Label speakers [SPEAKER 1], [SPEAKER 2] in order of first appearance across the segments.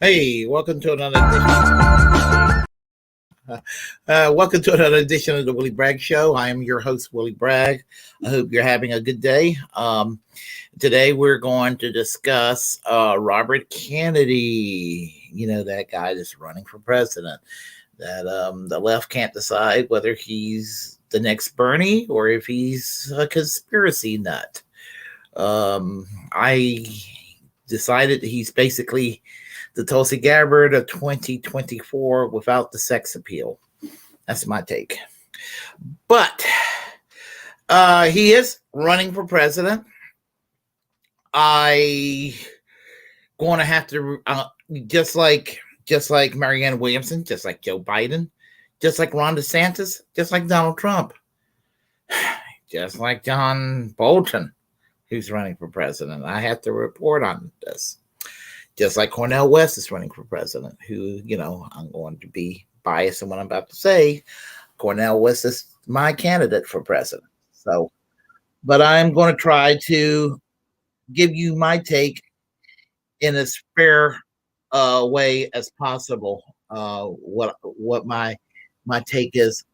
[SPEAKER 1] Hey, welcome to another welcome to another edition of the Willie Bragg Show. I am your host, Willie Bragg. I hope you're having a good day. Today we're going to discuss Robert Kennedy. You know, that guy that's running for president. That the left can't decide whether he's the next Bernie or if he's a conspiracy nut. I decided he's basically the Tulsi Gabbard of 2024 without the sex appeal. That's my take. But he is running for president. I going to have to just like Marianne Williamson, just like Joe Biden, just like Ron DeSantis, just like Donald Trump, just like John Bolton, who's running for president. I have to report on this. Just like Cornel West is running for president, who, you know, I'm going to be biased in what I'm about to say. Cornel West is my candidate for president. So, but I'm going to try to give you my take in as fair way as possible. What my take is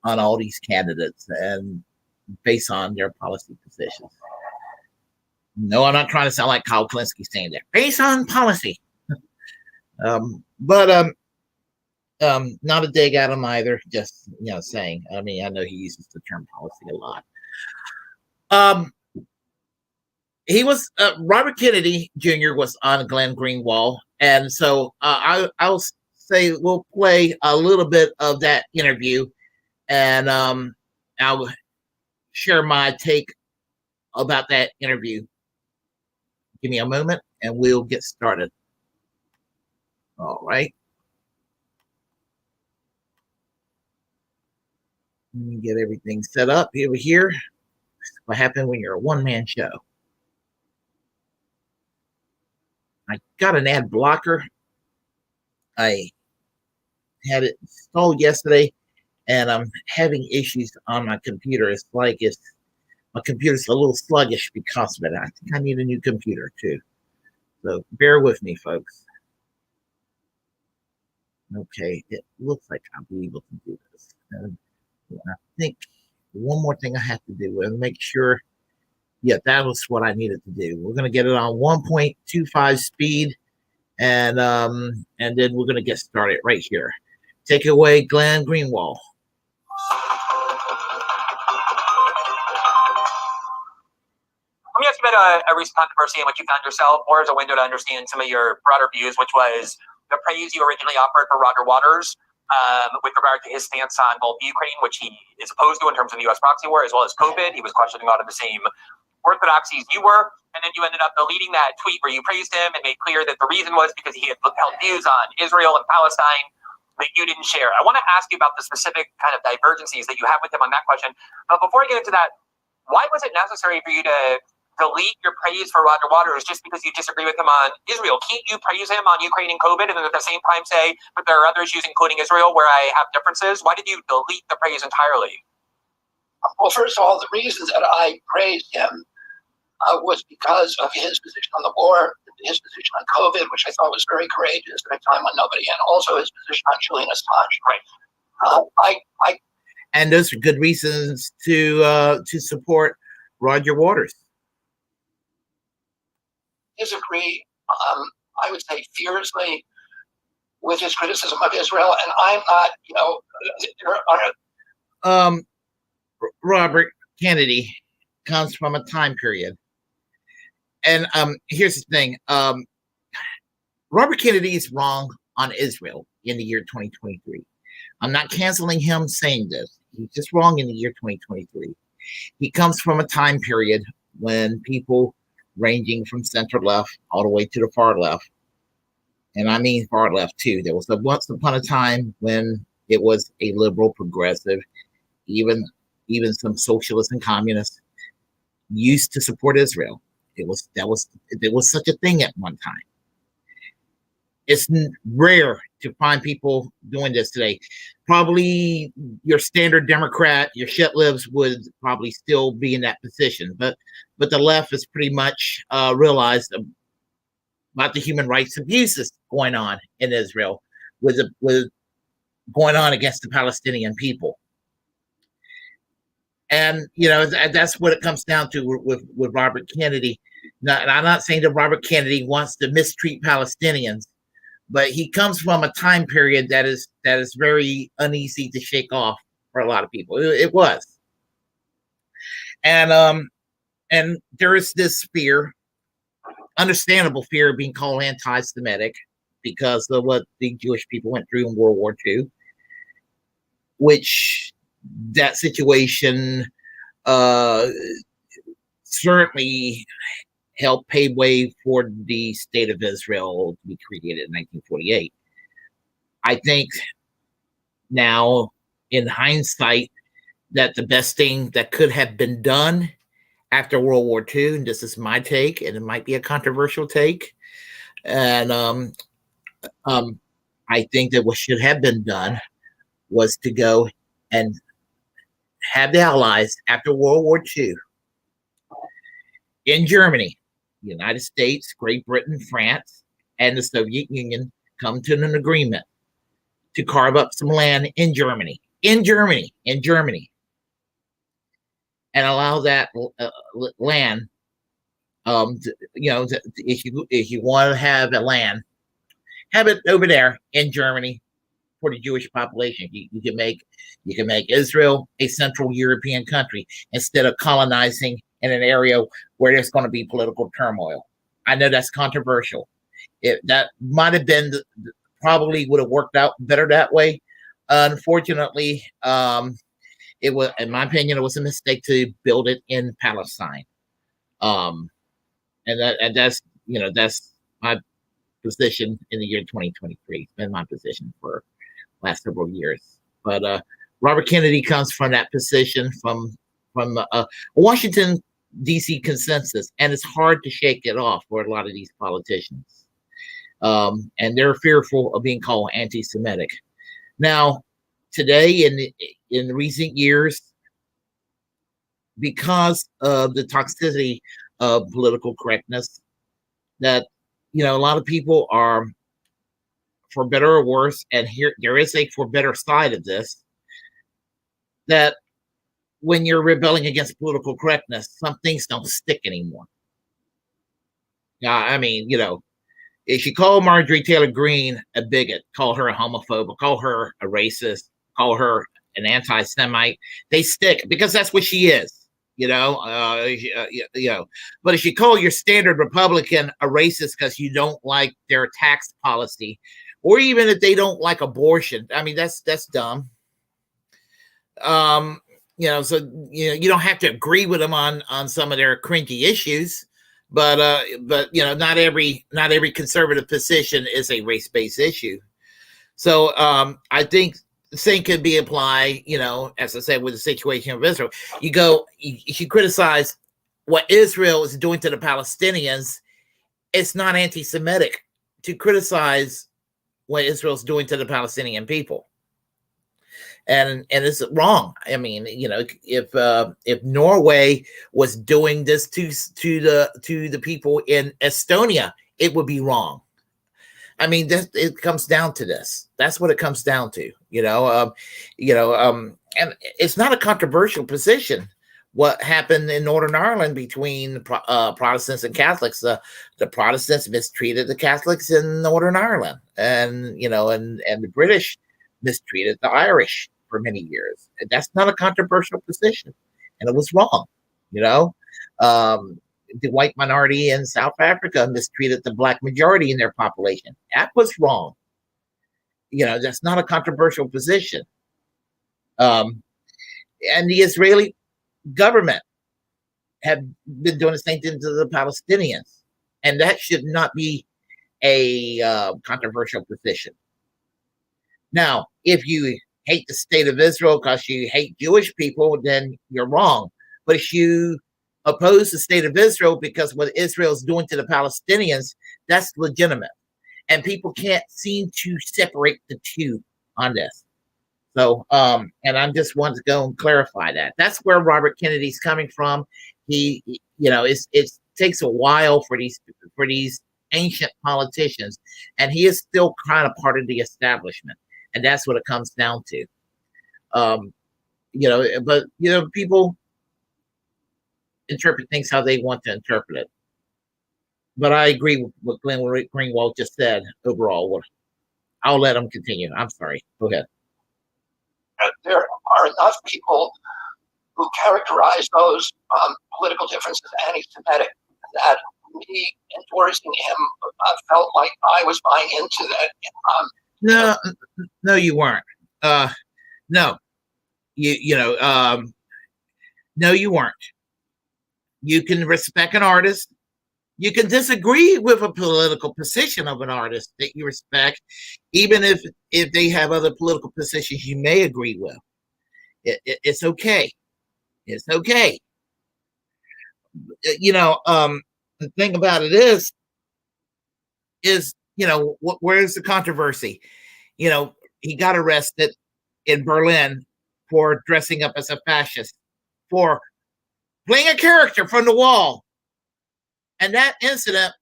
[SPEAKER 1] on all these candidates and based on their policy positions. No, I'm not trying to sound like Kyle Kalinske saying that. Based on policy. But not a dig at him either. Just, you know, saying. I mean, I know he uses the term policy a lot. He was, Robert Kennedy Jr. was on Glenn Greenwald. And so I'll say we'll play a little bit of that interview. And I'll share my take about that interview. Give me a moment and we'll get started. All right. Let me get everything set up over here. What happened when you're a one-man show? I got an ad blocker. I had it installed yesterday and I'm having issues on my computer. It's like my computer's a little sluggish because of it. I think I need a new computer too. So bear with me, folks. Okay, it looks like I'll be able to do this. And I think one more thing I have to do and make sure. Yeah, that was what I needed to do. We're going to get it on 1.25 speed, and then we're going to get started right here. Take it away, Glenn Greenwald.
[SPEAKER 2] Let me ask you about a recent controversy in which you found yourself, or as a window to understand some of your broader views, which was the praise you originally offered for Roger Waters with regard to his stance on both Ukraine, which he is opposed to in terms of the U.S. proxy war, as well as COVID. He was questioning a lot of the same orthodoxies you were, and then you ended up deleting that tweet where you praised him and made clear that the reason was because he had held views on Israel and Palestine that you didn't share. I want to ask you about the specific kind of divergencies that you have with him on that question. But before I get into that, why was it necessary for you to delete your praise for Roger Waters just because you disagree with him on Israel? Can't you praise him on Ukraine and COVID and then at the same time say, but there are other issues, including Israel, where I have differences? Why did you delete the praise entirely?
[SPEAKER 3] Well, first of all, the reason that I praised him was because of his position on the war, his position on COVID, which I thought was very courageous at a time when nobody, and also his position on Julian Assange. Right.
[SPEAKER 1] And those are good reasons to support Roger Waters.
[SPEAKER 3] Disagree, I would say, fiercely with his criticism of Israel, and I'm not, you know,
[SPEAKER 1] Robert Kennedy comes from a time period. And here's the thing. Robert Kennedy is wrong on Israel in the year 2023. I'm not canceling him saying this. He's just wrong in the year 2023. He comes from a time period when people ranging from center left all the way to the far left, and I mean far left too. There was once upon a time when it was a liberal, progressive, even some socialists and communists used to support Israel. There was such a thing at one time. It's rare to find people doing this today. Probably your standard Democrat, your shit libs would probably still be in that position, but the left has pretty much realized about the human rights abuses going on in Israel with going on against the Palestinian people. And that's what it comes down to with Robert Kennedy. Now, and I'm not saying that Robert Kennedy wants to mistreat Palestinians, but he comes from a time period that is very uneasy to shake off for a lot of people. It was, and there is this fear, understandable fear, of being called anti-Semitic because of what the Jewish people went through in World War II, which that situation certainly helped pave way for the state of Israel to be created in 1948. I think now, in hindsight, that the best thing that could have been done after World War II, and this is my take, and it might be a controversial take, and I think that what should have been done was to go and have the Allies after World War II in Germany, the United States, Great Britain, France, and the Soviet Union come to an agreement to carve up some land in Germany, and allow that land, if you want to have a land, have it over there in Germany for the Jewish population. You can make Israel a Central European country instead of colonizing in an area where there's going to be political turmoil. I know that's controversial. That might have been probably would have worked out better that way. Unfortunately, it was, in my opinion, it was a mistake to build it in Palestine. And that's my position in the year 2023. It's been my position for the last several years. But Robert Kennedy comes from that position, from a Washington D.C. consensus, and it's hard to shake it off for a lot of these politicians. And they're fearful of being called anti-Semitic. Now, today, in recent years, because of the toxicity of political correctness, that a lot of people are, for better or worse, and here there is a for better side of this, that when you're rebelling against political correctness, some things don't stick anymore. I mean, if you call Marjorie Taylor Greene a bigot, call her a homophobe, call her a racist, call her an anti-Semite, they stick because that's what she is. But if you call your standard Republican a racist because you don't like their tax policy, or even if they don't like abortion, I mean, that's dumb. So you don't have to agree with them on some of their cringy issues, but not every conservative position is a race-based issue. So I think the same could be applied, as I said, with the situation of Israel. You criticize what Israel is doing to the Palestinians. It's not anti-Semitic to criticize what Israel's doing to the Palestinian people. And it's wrong. I mean, if Norway was doing this to the people in Estonia, it would be wrong. I mean, it comes down to this. That's what it comes down to, and it's not a controversial position. What happened in Northern Ireland between Protestants and Catholics? The Protestants mistreated the Catholics in Northern Ireland, and the British mistreated the Irish for many years. And that's not a controversial position, and it was wrong. The white minority in South Africa mistreated the black majority in their population. That was wrong. That's not a controversial position. And the Israeli government have been doing the same thing to the Palestinians, and that should not be a controversial position. Now, if you hate the state of Israel because you hate Jewish people, then you're wrong. But if you oppose the state of Israel because what Israel is doing to the Palestinians, that's legitimate. And people can't seem to separate the two on this. So, and I just want to go and clarify that. That's where Robert Kennedy's coming from. It takes a while for these ancient politicians, and he is still kind of part of the establishment, and that's what it comes down to. But people interpret things how they want to interpret it. But I agree with what Glenn Greenwald just said overall. I'll let him continue. I'm sorry. Go ahead.
[SPEAKER 3] There are enough people who characterize those political differences anti-Semitic that me endorsing him felt like I was buying into that.
[SPEAKER 1] No, you weren't. No, no, you weren't. You can respect an artist. You can disagree with a political position of an artist that you respect, even if they have other political positions you may agree with. It's okay. It's okay. The thing about it is where's the controversy? He got arrested in Berlin for dressing up as a fascist, for playing a character from the wall. And that incident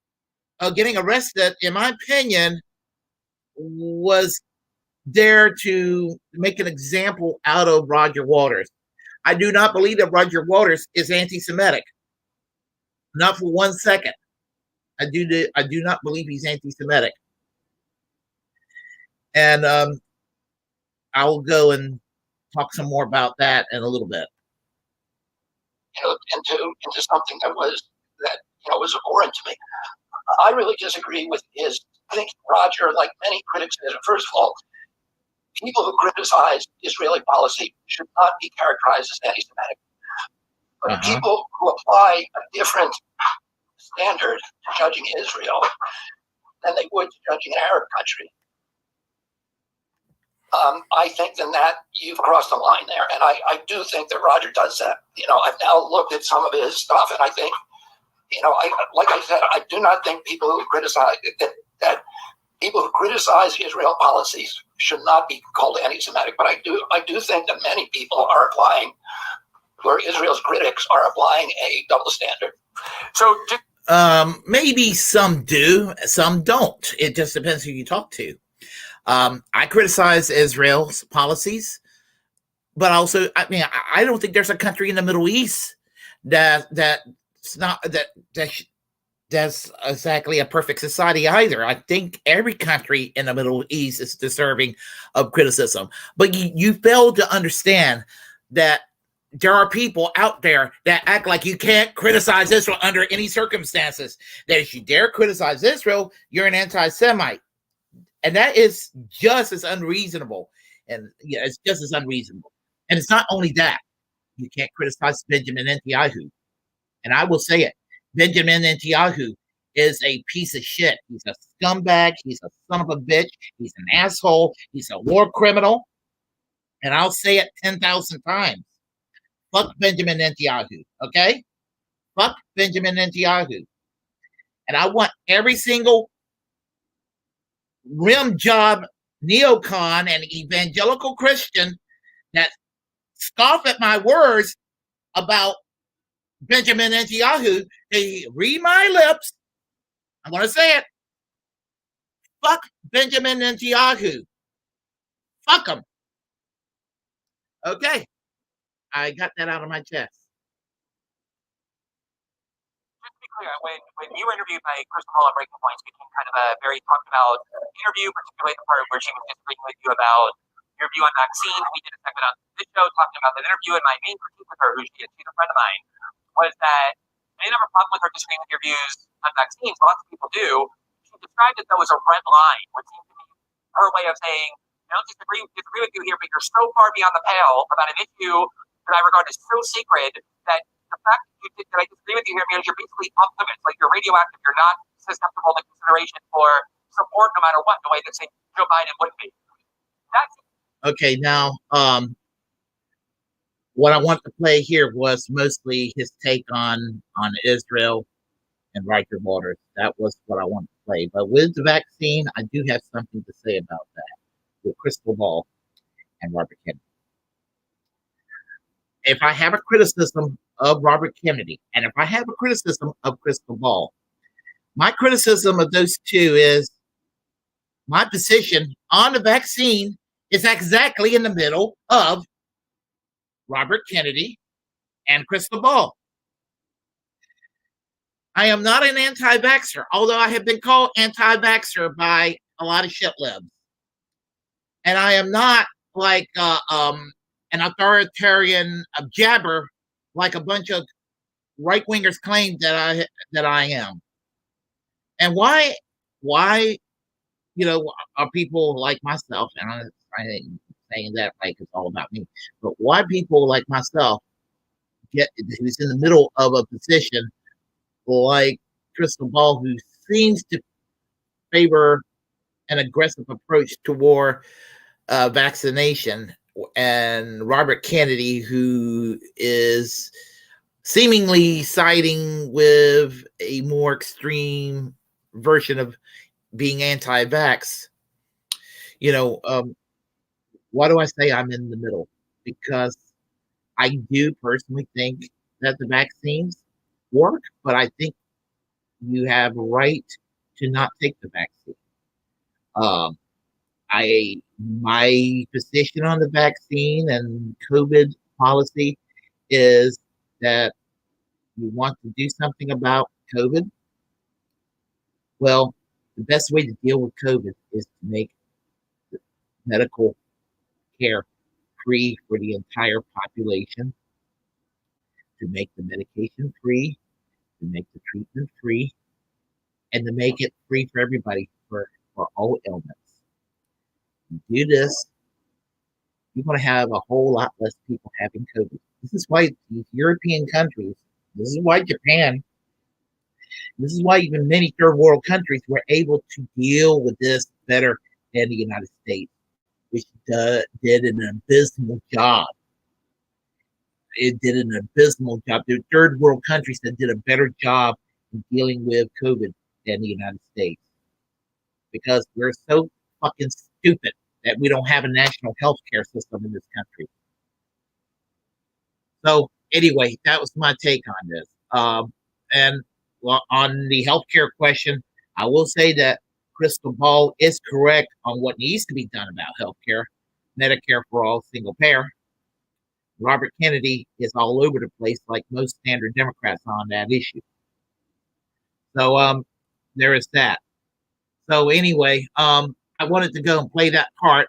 [SPEAKER 1] of getting arrested, in my opinion, was there to make an example out of Roger Waters. I do not believe that Roger Waters is anti-Semitic. Not for 1 second. I do not believe he's anti-Semitic. And I'll go and talk some more about that in a little bit.
[SPEAKER 3] Into something that was abhorrent to me. I really disagree with his. I think Roger, like many critics, said, first of all, people who criticize Israeli policy should not be characterized as anti-Semitic. But people who apply a different standard to judging Israel than they would to judging an Arab country, I think then that you've crossed the line there. And I do think that Roger does that. I've now looked at some of his stuff, and I think, like I said, I do not think people who criticize that people who criticize Israel policies should not be called anti-Semitic. But I do think that many people are applying, who are Israel's critics, are applying a double standard.
[SPEAKER 2] So
[SPEAKER 1] maybe some do, some don't. It just depends who you talk to. I criticize Israel's policies, but also, I don't think there's a country in the Middle East that's exactly a perfect society either. I think every country in the Middle East is deserving of criticism. But you fail to understand that there are people out there that act like you can't criticize Israel under any circumstances. That if you dare criticize Israel, you're an anti-Semite. And that is just as unreasonable. And it's just as unreasonable. And it's not only that. You can't criticize Benjamin Netanyahu. And I will say it. Benjamin Netanyahu is a piece of shit. He's a scumbag. He's a son of a bitch. He's an asshole. He's a war criminal. And I'll say it 10,000 times. Fuck Benjamin Netanyahu. Okay? Fuck Benjamin Netanyahu. And I want every single rim job neocon and evangelical Christian that scoff at my words about Benjamin Netanyahu to read my lips. I'm going to say it. Fuck Benjamin Netanyahu. Fuck him. Okay. I got that out of my chest.
[SPEAKER 2] Just to be clear, when you were interviewed by Crystal Hall at Breaking Points, became kind of a very talked about interview, particularly the part where she was disagreeing with you about your view on vaccines. We did a segment on this show talking about that interview, and my main critique with her, she's a friend of mine, was that I didn't have a problem with her disagreeing with your views on vaccines. Lots of people do. She described it though as a red line, which seemed to be her way of saying, I don't disagree with you here, but you're so far beyond the pale about an issue that I regard as so sacred that the fact that I disagree with you here means you're basically off limits. Like you're radioactive. You're not susceptible to consideration for support no matter what, the way that, say, Joe Biden would be.
[SPEAKER 1] Okay, now, what I want to play here was mostly his take on Israel and Roger Waters. That was what I wanted to play. But with the vaccine, I do have something to say about that with Crystal Ball and Robert Kennedy. If I have a criticism of Robert Kennedy, and if I have a criticism of Crystal Ball, My criticism of those two is my position on the vaccine is exactly in the middle of Robert Kennedy and Crystal Ball. I am not an anti-vaxxer, although I have been called anti-vaxxer by a lot of shit libs. And I am not like an authoritarian jabber like a bunch of right-wingers claim that I am. And why are people like myself, and I'm saying that like it's all about me, but why people like myself who's in the middle of a position like Crystal Ball, who seems to favor an aggressive approach toward vaccination, and Robert Kennedy, who is seemingly siding with a more extreme version of being anti-vax. Why do I say I'm in the middle? Because I do personally think that the vaccines work, but I think you have a right to not take the vaccine. My position on the vaccine and COVID policy is that you want to do something about COVID. Well, the best way to deal with COVID is to make medical care free for the entire population, to make the medication free, to make the treatment free, and to make it free for everybody for all ailments. You do this, you're going to have a whole lot less people having COVID. This is why these European countries, this is why Japan, this is why even many third world countries were able to deal with this better than the United States, which did an abysmal job. It did an abysmal job. There are third world countries that did a better job in dealing with COVID than the United States, because we're so fucking stupid that we don't have a national health care system in this country. So anyway, that was my take on this. And on the healthcare question, I will say that Crystal Ball is correct on what needs to be done about healthcare, Medicare for all, single payer. Robert Kennedy is all over the place, like most standard Democrats on that issue. So there is that. So anyway, I wanted to go and play that part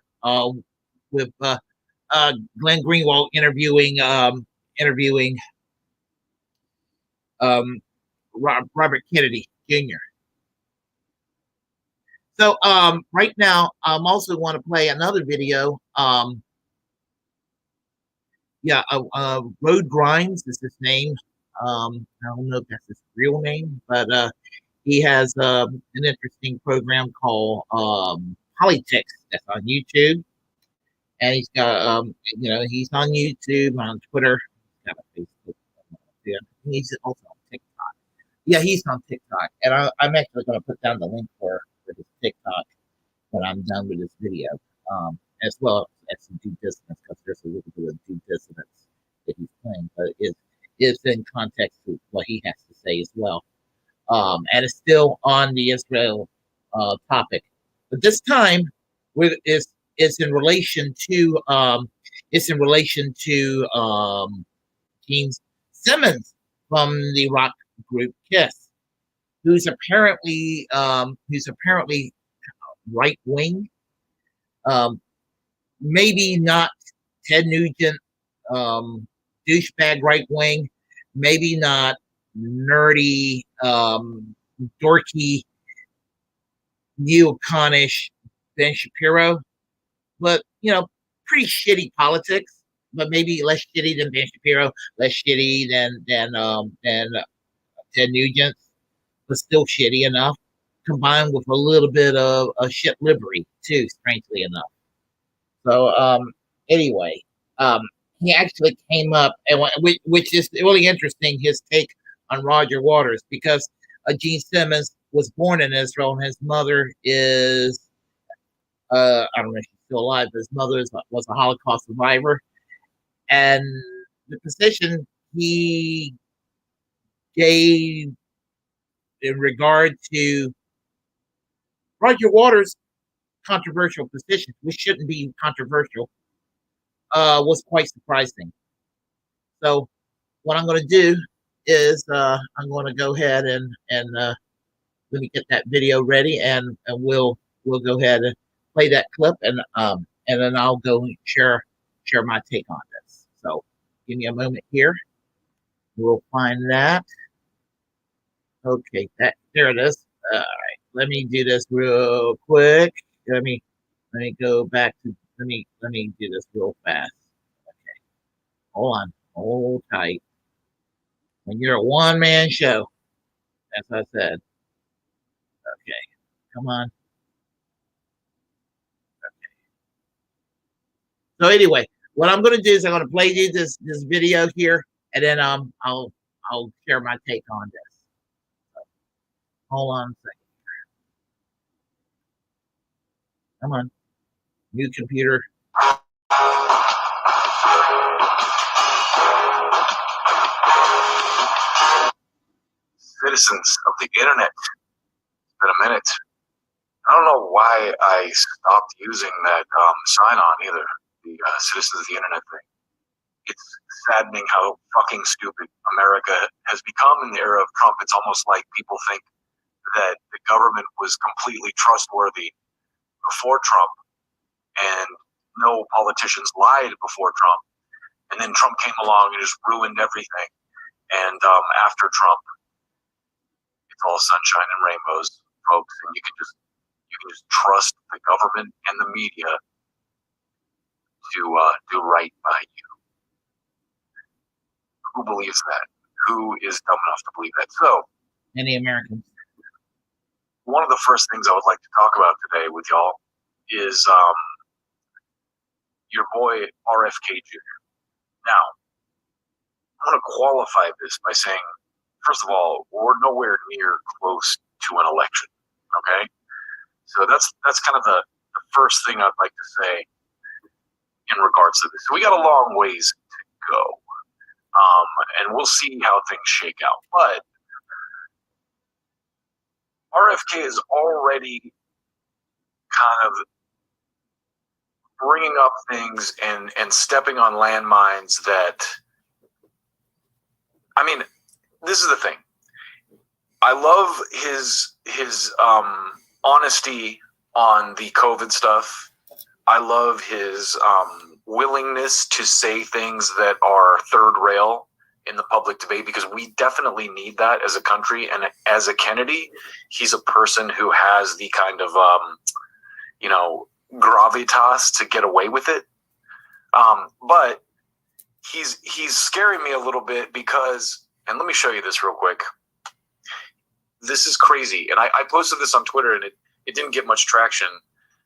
[SPEAKER 1] with Glenn Greenwald interviewing Robert Kennedy Jr. So right now, I also want to play another video. Road Grimes is his name. I don't know if that's his real name, but he has an interesting program called Politics that's on YouTube, and he's got he's on YouTube, on Twitter, he's got a Facebook, yeah, he's also on TikTok. Yeah, he's on TikTok, and I'm actually going to put down the link for his TikTok when I'm done with this video, as well as some due dissonance, because there's a little bit of due dissonance that he's playing, but it's in context to what he has to say as well. And it's still on the Israel topic, but this time it's in relation to Gene Simmons from the rock group Kiss, who's apparently right wing, maybe not Ted Nugent, douchebag right wing, maybe not nerdy, dorky, neoconish Ben Shapiro, but pretty shitty politics, but maybe less shitty than Ben Shapiro, less shitty than Ted Nugent, but still shitty enough, combined with a little bit of a shit livery too, strangely enough. So anyway, he actually came up, and which is really interesting, his take on Roger Waters, because Gene Simmons was born in Israel, and his mother is, I don't know if she's still alive, but his mother was a Holocaust survivor. And the position he gave in regard to Roger Waters' controversial positions, which shouldn't be controversial, was quite surprising. So what I'm going to do is I'm going to go ahead and let me get that video ready, and we'll go ahead and play that clip, and then I'll go and share my take on this. So give me a moment here. We'll find that. Okay, there it is. All right, let me do this real quick. Let me go back to let me do this real fast. Okay, hold on, hold tight. When you're a one-man show, as I said. Okay, come on. Okay. So anyway, what I'm going to do is I'm going to play you this video here, and then I'll share my take on this. So, hold on a second. Come on, new computer.
[SPEAKER 4] Citizens of the internet. It's been a minute. I don't know why I stopped using that sign-on either. The citizens of the internet thing. It's saddening how fucking stupid America has become in the era of Trump. It's almost like people think that the government was completely trustworthy before Trump, and no politicians lied before Trump. And then Trump came along and just ruined everything. And after Trump, it's all sunshine and rainbows, folks. And you can just trust the government and the media to do right by you. Who believes that? Who is dumb enough to believe that? So,
[SPEAKER 1] Many Americans.
[SPEAKER 4] One of the first things I would like to talk about today with y'all is your boy RFKjr. Now, I'm going to qualify this by saying, first of all, we're nowhere near close to an election. Okay, so that's kind of the first thing I'd like to say in regards to this. So we got a long ways to go, and we'll see how things shake out. But RFK is already kind of bringing up things and stepping on landmines that, I mean, this is the thing. I love his honesty on the COVID stuff. I love his willingness to say things that are third rail in the public debate, because we definitely need that as a country. And as a Kennedy, he's a person who has the kind of, gravitas to get away with it. But he's scaring me a little bit because, and let me show you this real quick. This is crazy. And I posted this on Twitter and it didn't get much traction,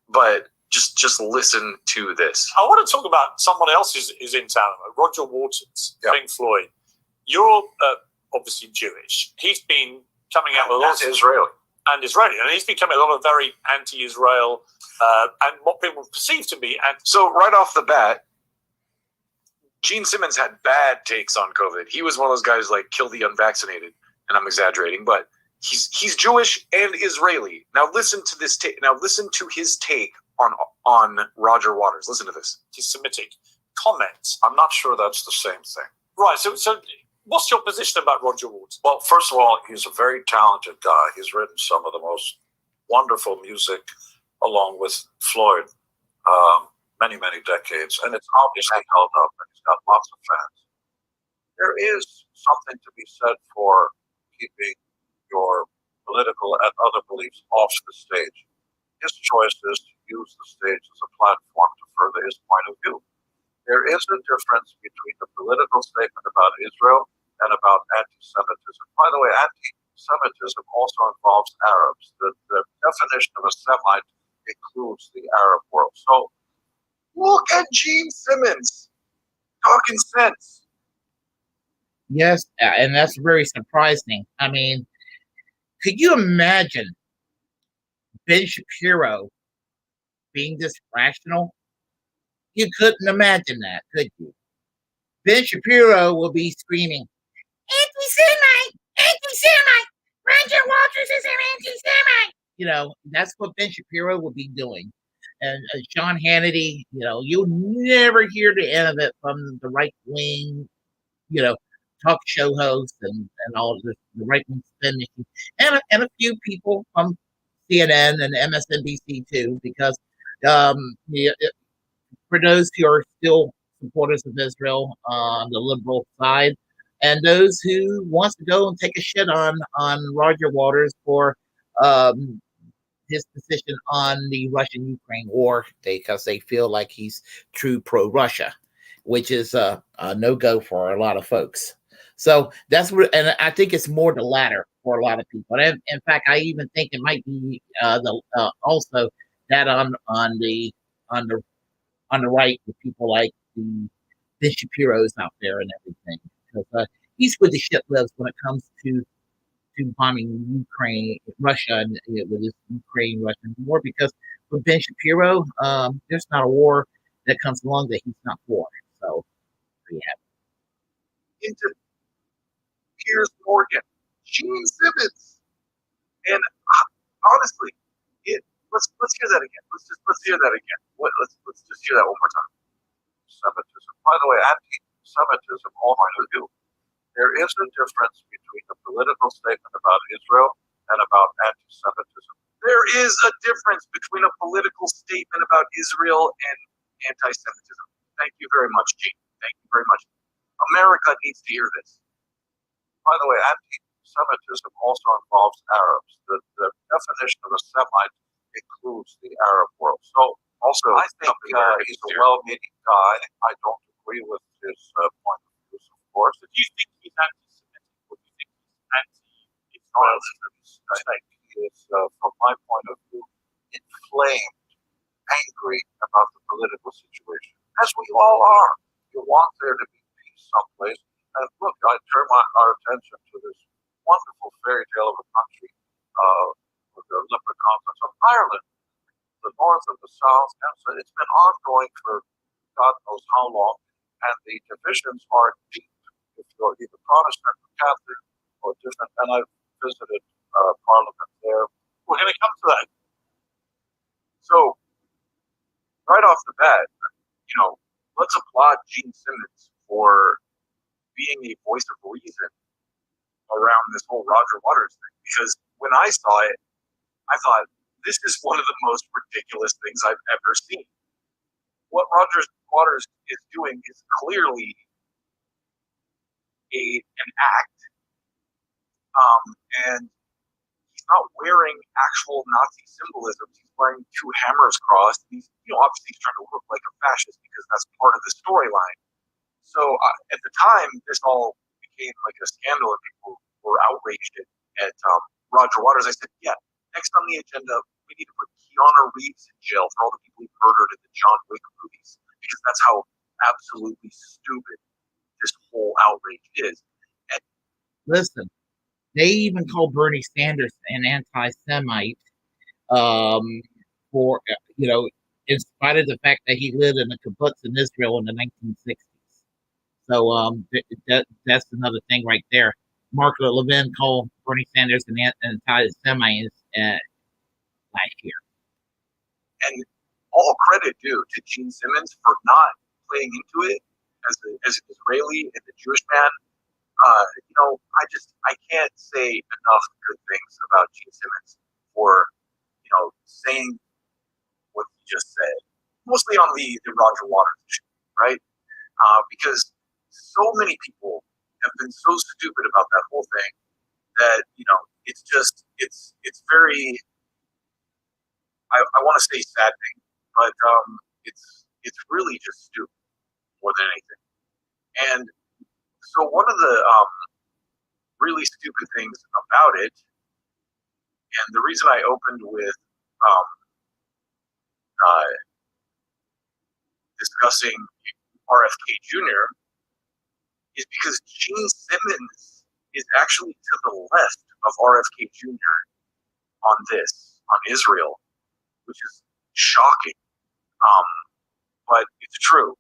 [SPEAKER 4] but just listen to this.
[SPEAKER 5] I want to talk about someone else who's in town, Roger Waters, yep. Pink Floyd. You're obviously Jewish. He's been coming out with a lot of
[SPEAKER 4] Israeli.
[SPEAKER 5] And he's been coming out with a lot of very anti-Israel and what people perceive to be.
[SPEAKER 4] So right off the bat, Gene Simmons had bad takes on COVID. He was one of those guys like kill the unvaccinated, and I'm exaggerating, but he's Jewish and Israeli. Now listen to this take. Now listen to his take on Roger Waters. Listen to this.
[SPEAKER 5] Anti-Semitic comments.
[SPEAKER 6] I'm not sure that's the same thing.
[SPEAKER 5] Right. So what's your position about Roger Waters?
[SPEAKER 6] Well, first of all, he's a very talented guy. He's written some of the most wonderful music along with Floyd, many, many decades. And it's obviously held up, and he's got lots of fans. There is something to be said for keeping your political and other beliefs off the stage. His choice is to use the stage as a platform to further his point of view. There is a difference between the political statement about Israel and about anti-Semitism. By the way, anti-Semitism also involves Arabs. The definition of a Semite includes the Arab world. So look at Gene Simmons talking sense.
[SPEAKER 1] Yes, and that's very surprising. I mean, could you imagine Ben Shapiro being this rational? You couldn't imagine that, could you? Ben Shapiro will be screaming, "Anti-Semite! Anti-Semite! Roger Walters is an anti-Semite. That's what Ben Shapiro will be doing. And Sean Hannity, you'll never hear the end of it from the right wing, talk show hosts and all of the right wing spin machine, and a few people from CNN and MSNBC too, because for those who are still supporters of Israel on the liberal side, and those who wants to go and take a shit on Roger Waters for his position on the Russian-Ukraine war, because they feel like he's true pro-Russia, which is a no-go for a lot of folks. So that's what, and I think it's more the latter for a lot of people. And in fact, I even think it might be also that on the right with people like the Shapiro's out there and everything, because he's where the shit lives when it comes to bombing Ukraine, Russia, and with this Ukraine-Russian war. Because with Ben Shapiro, there's not a war that comes along that he's not for. So there you have it.
[SPEAKER 4] Into Piers Morgan, Gene Simmons, and honestly, let's hear that again. Let's hear that again. Let's just hear that one more time. Semitism. By the way, anti-Semitism, all I do. There is a difference between a political statement about Israel and about anti-Semitism. There is a difference between a political statement about Israel and anti-Semitism. Thank you very much, Gene. Thank you very much. America needs to hear this. By the way, anti-Semitism also involves Arabs. The definition of a Semite includes the Arab world. So, also, I think he's a well-meaning guy. I don't agree with his point of view, of course.
[SPEAKER 5] Do you think he's anti-Semitic, or do you think he's anti-Israel?
[SPEAKER 4] I think he is, from my point of view, inflamed, angry about the political situation, as we all are. You want there to be peace someplace. And look, I turn our attention to this wonderful fairy tale of a country, with the leprechauns of Ireland, the north and the south. And so it's been ongoing for God knows how long, and the divisions are deep. If you're either Protestant or Catholic or different, and I've visited Parliament there.
[SPEAKER 5] We're going to come to that.
[SPEAKER 4] So, right off the bat, let's applaud Gene Simmons for being a voice of reason around this whole Roger Waters thing. Because when I saw it, I thought, this is one of the most ridiculous things I've ever seen. What Roger Waters is doing is clearly an act, and he's not wearing actual Nazi symbolism. He's wearing two hammers crossed. He's, obviously he's trying to look like a fascist because that's part of the storyline. So at the time, this all became like a scandal, and people were outraged at Roger Waters. I said, yeah, next on the agenda, we need to put Keanu Reeves in jail for all the people he murdered in the John Wick movies, because that's how absolutely stupid this whole outrage is. And
[SPEAKER 1] listen, they even call Bernie Sanders an anti-Semite for, in spite of the fact that he lived in a kibbutz in Israel in the 1960s. So that's another thing right there. Mark Levin called Bernie Sanders an anti-Semite last year.
[SPEAKER 4] And all credit due to Gene Simmons for not playing into it as an Israeli and a Jewish man. I can't say enough good things about Gene Simmons for, saying what he just said, mostly on the Roger Waters issue, right? Because so many people have been so stupid about that whole thing that, it's very, I want to say saddening, but it's really just stupid more than anything. And so one of the really stupid things about it, and the reason I opened with discussing RFKjr. is because Gene Simmons is actually to the left of RFKjr. on Israel, which is shocking. But it's true.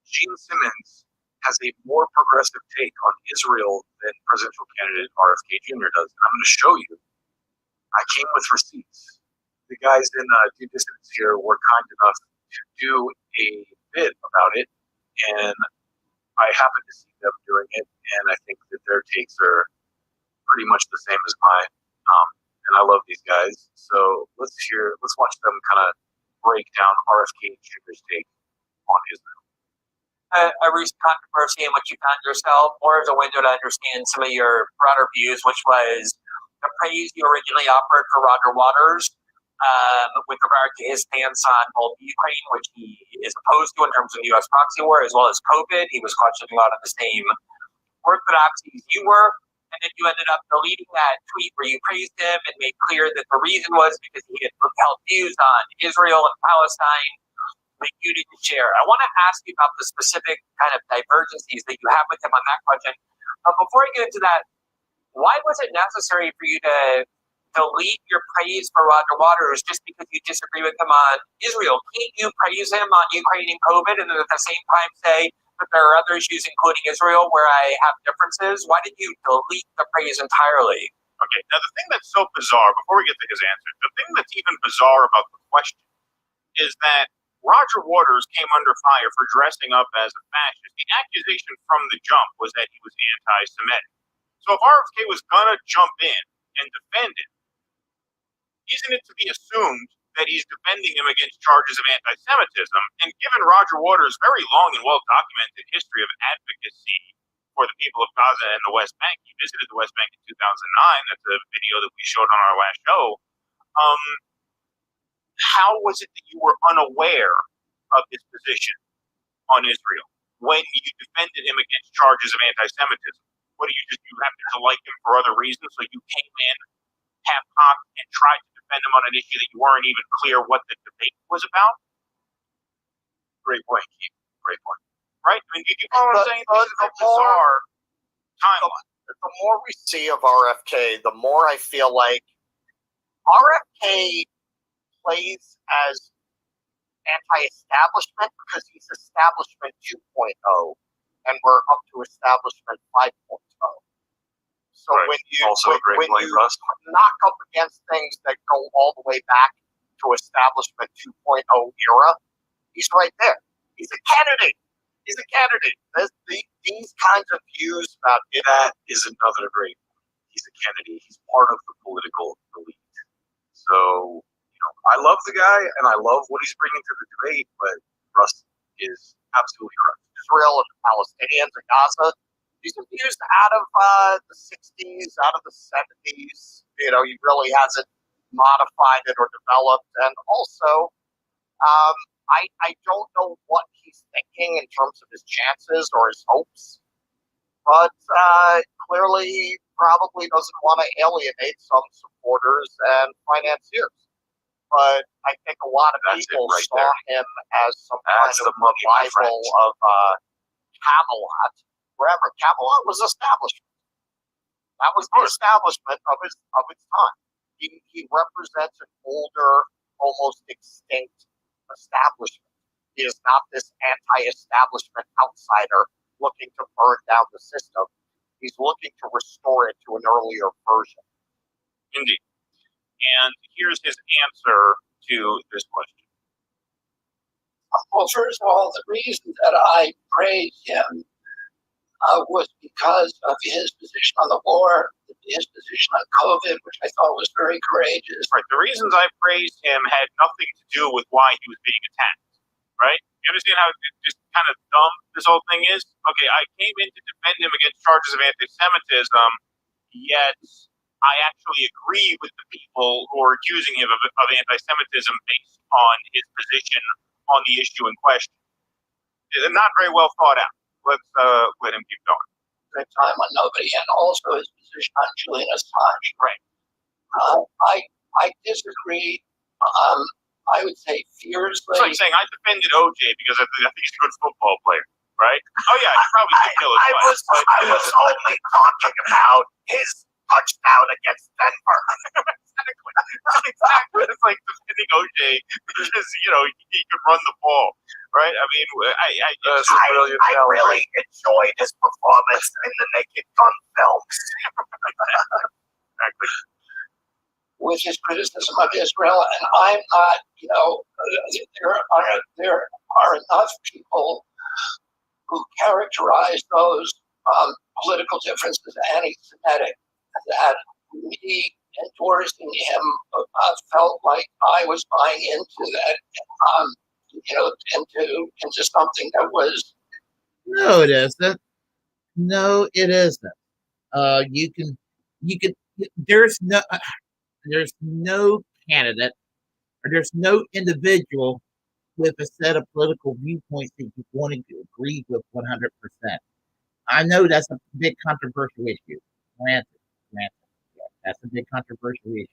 [SPEAKER 4] Gene Simmons has a more progressive take on Israel than presidential candidate RFKjr does. And I'm going to show you. I came with receipts. The guys in Due Dissidence here were kind enough to do a bit about it, and I happened to see them doing it, and I think that their takes are pretty much the same as mine. And I love these guys. So let's watch them kind of break down RFKjr's take on Israel.
[SPEAKER 2] A recent controversy in which you found yourself, or as a window to understand some of your broader views, which was the praise you originally offered for Roger Waters with regard to his stance on both Ukraine, which he is opposed to in terms of the U.S. proxy war, as well as COVID. He was questioning a lot of the same orthodoxies you were, and then you ended up deleting that tweet where you praised him and made clear that the reason was because he had held views on Israel and Palestine that you didn't share. I want to ask you about the specific kind of divergencies that you have with him on that question. But before I get into that, why was it necessary for you to delete your praise for Roger Waters just because you disagree with him on Israel? Can't you praise him on Ukraine and COVID and then at the same time say that there are other issues, including Israel, where I have differences? Why did you delete the praise entirely?
[SPEAKER 7] Okay, now the thing that's so bizarre, before we get to his answer, the thing that's even bizarre about the question is that Roger Waters came under fire for dressing up as a fascist. The accusation from the jump was that he was anti-Semitic. So if RFK was going to jump in and defend him, isn't it to be assumed that he's defending him against charges of anti-Semitism? And given Roger Waters' very long and well-documented history of advocacy for the people of Gaza and the West Bank, he visited the West Bank in 2009. That's a video that we showed on our last show. How was it that you were unaware of his position on Israel when you defended him against charges of anti-Semitism? What do you happen to like him for other reasons? So you came in half-cocked and tried to defend him on an issue that you weren't even clear what the debate was about? Great point, Keith. Great point. Right? I mean, you know what I'm saying? This is a bizarre timeline.
[SPEAKER 8] The more we see of RFK, the more I feel like RFK plays as anti-establishment because he's establishment 2.0 and we're up to establishment 5.0. So
[SPEAKER 4] right.
[SPEAKER 8] when you
[SPEAKER 4] knock
[SPEAKER 8] up against things that go all the way back to establishment 2.0 era, he's right there. He's a candidate. He's a candidate. These kinds of views about it.
[SPEAKER 4] That is another great point. He's a candidate. He's part of the political elite. So I love the guy, and I love what he's bringing to the debate, but Russ is absolutely correct.
[SPEAKER 8] Israel and the Palestinians in Gaza, these are views out of the 60s, out of the 70s. He really hasn't modified it or developed. And also, I don't know what he's thinking in terms of his chances or his hopes, but clearly he probably doesn't want to alienate some supporters and financiers. But I think a lot of people saw him as some kind of rival of Camelot. Wherever Camelot was establishment, that was the establishment of its time. He represents an older, almost extinct establishment. He is not this anti-establishment outsider looking to burn down the system. He's looking to restore it to an earlier version.
[SPEAKER 7] Indeed. And here's his answer to this question.
[SPEAKER 3] Well, first of all, the reason that I praised him was because of his position on the war, his position on COVID, which I thought was very courageous.
[SPEAKER 7] Right. The reasons I praised him had nothing to do with why he was being attacked. Right? You understand how just kind of dumb this whole thing is? Okay, I came in to defend him against charges of anti-Semitism, yet I actually agree with the people who are accusing him of anti-Semitism based on his position on the issue in question. They're not very well thought out. Let's let him keep going.
[SPEAKER 3] Good time on nobody, and also his position on Julian Assange.
[SPEAKER 7] Right.
[SPEAKER 3] I disagree. I would say fiercely.
[SPEAKER 7] It's like saying I defended OJ because I think he's a good football player, right? Oh yeah, he probably could kill his wife.
[SPEAKER 8] I was only talking about his touchdown against Denver.
[SPEAKER 7] Exactly. It's like defending OJ because he could run the ball, right? I mean,
[SPEAKER 8] I really enjoyed his performance in the Naked Gun films.
[SPEAKER 7] Exactly.
[SPEAKER 3] With his criticism of Israel, and I'm not, there are enough people who characterize those political differences anti-Semitic that me endorsing him felt like I was buying into that, into something that was.
[SPEAKER 1] No, it isn't. No, it isn't. You can. There's no candidate or there's no individual with a set of political viewpoints that you want to agree with 100%. I know that's a big controversial issue. Granted, that's a big controversial issue.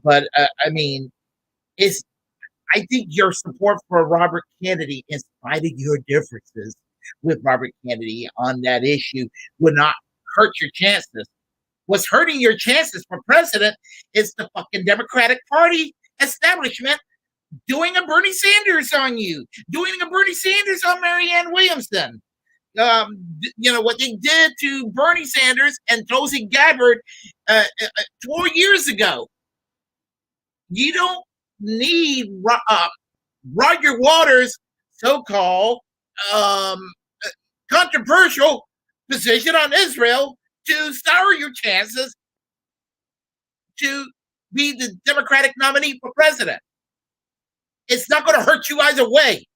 [SPEAKER 1] But I mean, I think your support for Robert Kennedy, in spite of your differences with Robert Kennedy on that issue, would not hurt your chances. What's hurting your chances for president is the fucking Democratic Party establishment doing a Bernie Sanders on you, doing a Bernie Sanders on Marianne Williamson. What they did to Bernie Sanders and Tulsi Gabbard 4 years ago. You don't need Roger Waters' so-called controversial position on Israel to sour your chances to be the Democratic nominee for president. It's not going to hurt you either way